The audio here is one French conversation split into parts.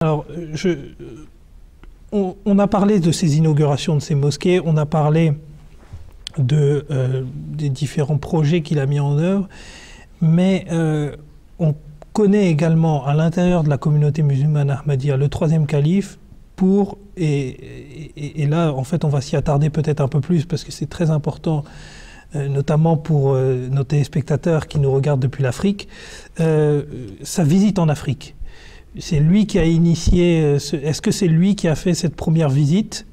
Alors, on a parlé de ces inaugurations de ces mosquées, on a parlé des différents projets qu'il a mis en œuvre, mais on connaît également à l'intérieur de la communauté musulmane ahmadiyya le troisième calife et là, en fait, on va s'y attarder peut-être un peu plus parce que c'est très important, notamment pour nos téléspectateurs qui nous regardent depuis l'Afrique, sa visite en Afrique. C'est lui qui a initié, est-ce que c'est lui qui a fait cette première visite?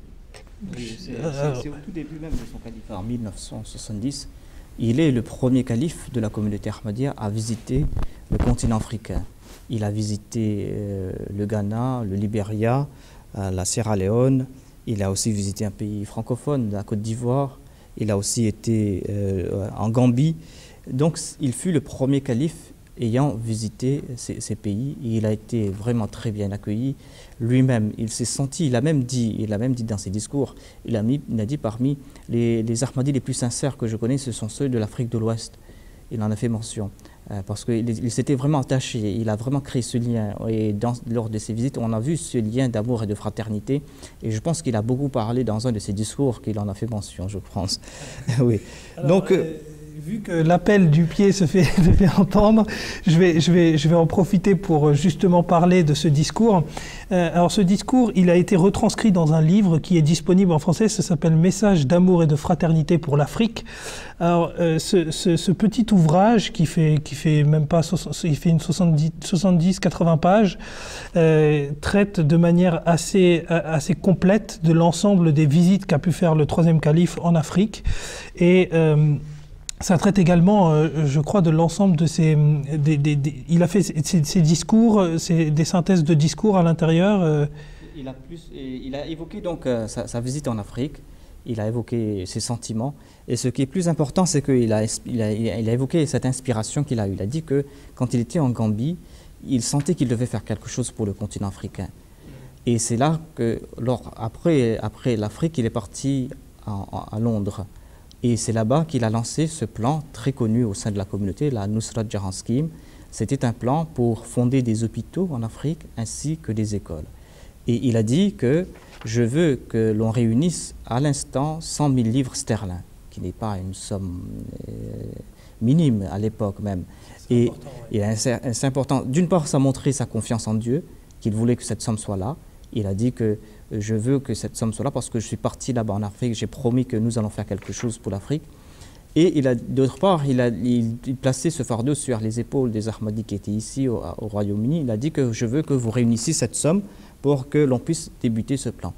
Oui, c'est au tout début même de son califat, en 1970. Il est le premier calife de la communauté ahmadiyya à visiter le continent africain. Il a visité le Ghana, le Libéria, la Sierra Leone. Il a aussi visité un pays francophone, la Côte d'Ivoire. Il a aussi été en Gambie. Donc il fut le premier calife ayant visité ces pays. Et il a été vraiment très bien accueilli. Lui-même, il s'est senti, il a même dit dans ses discours, il a dit parmi les Ahmadis les plus sincères que je connais, ce sont ceux de l'Afrique de l'Ouest. Il en a fait mention. Parce qu'il s'était vraiment attaché, il a vraiment créé ce lien. Et lors de ses visites, on a vu ce lien d'amour et de fraternité. Et je pense qu'il a beaucoup parlé dans un de ses discours qu'il en a fait mention, je pense. Oui. Alors, donc, vu que l'appel du pied se fait entendre, je vais en profiter pour justement parler de ce discours. Alors ce discours, il a été retranscrit dans un livre qui est disponible en français, ça s'appelle « Message d'amour et de fraternité pour l'Afrique ». Alors ce petit ouvrage qui fait même pas, il fait une 70-80 pages, traite de manière assez complète de l'ensemble des visites qu'a pu faire le troisième calife en Afrique. Et ça traite également, je crois, de l'ensemble de il a fait ses discours, des synthèses de discours à l'intérieur. Il a évoqué donc sa visite en Afrique, il a évoqué ses sentiments. Et ce qui est plus important, c'est qu'il a évoqué cette inspiration qu'il a eue. Il a dit que quand il était en Gambie, il sentait qu'il devait faire quelque chose pour le continent africain. Et c'est là que, après l'Afrique, il est parti à Londres. Et c'est là-bas qu'il a lancé ce plan très connu au sein de la communauté, la Nusrat Jahan Scheme. C'était un plan pour fonder des hôpitaux en Afrique ainsi que des écoles. Et il a dit que je veux que l'on réunisse à l'instant 100 000 livres sterling, qui n'est pas une somme minime à l'époque même. Et c'est important. D'une part, ça montrait sa confiance en Dieu, qu'il voulait que cette somme soit là. Il a dit que je veux que cette somme soit là parce que je suis parti là-bas en Afrique, j'ai promis que nous allons faire quelque chose pour l'Afrique. Et d'autre part, il plaçait ce fardeau sur les épaules des Ahmadis qui étaient ici au Royaume-Uni. Il a dit que je veux que vous réunissiez cette somme pour que l'on puisse débuter ce plan.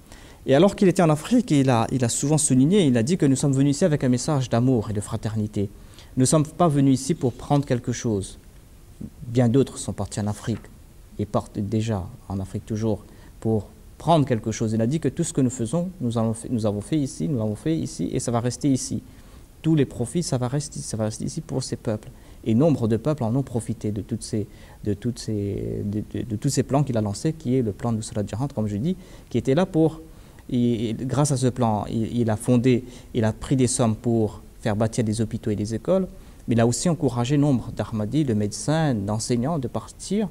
Et alors qu'il était en Afrique, il a souvent souligné, il a dit que nous sommes venus ici avec un message d'amour et de fraternité. Nous ne sommes pas venus ici pour prendre quelque chose. Bien d'autres sont partis en Afrique et partent déjà en Afrique toujours pour prendre quelque chose. Il a dit que tout ce que nous faisons, nous avons fait ici, nous l'avons fait ici et ça va rester ici. Tous les profits, ça va rester ici pour ces peuples. Et nombre de peuples en ont profité de tous ces plans qu'il a lancés, qui est le plan de Nusrat Jahan, comme je dis, qui était là pour, grâce à ce plan, il a pris des sommes pour faire bâtir des hôpitaux et des écoles, mais il a aussi encouragé nombre d'Ahmadis, de médecins, d'enseignants de partir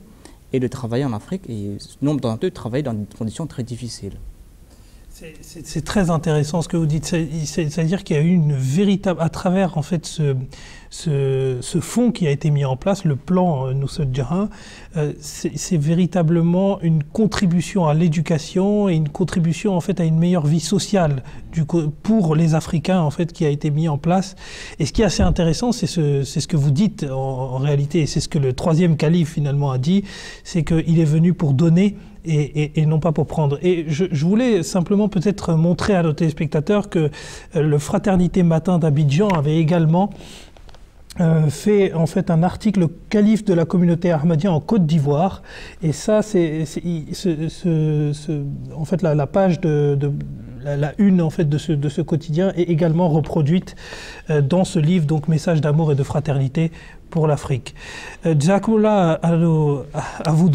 et de travailler en Afrique, et nombre d'entre eux travaillaient dans des conditions très difficiles. C'est très intéressant ce que vous dites, c'est-à-dire qu'il y a eu une véritable, à travers en fait ce fonds qui a été mis en place, le plan Nusrat Jahan, c'est véritablement une contribution à l'éducation et une contribution en fait à une meilleure vie sociale pour les Africains en fait qui a été mis en place. Et ce qui est assez intéressant, c'est ce que vous dites en réalité, et c'est ce que le troisième calife finalement a dit, c'est qu'il est venu pour donner et non pas pour prendre. Et je voulais simplement peut-être montrer à nos téléspectateurs que le Fraternité Matin d'Abidjan avait également fait en fait un article calife de la communauté ahmadiyya en Côte d'Ivoire. Et ça, en fait la page la une en fait de ce quotidien est également reproduite dans ce livre, donc Message d'amour et de fraternité pour l'Afrique. Jazakumullah à vous deux.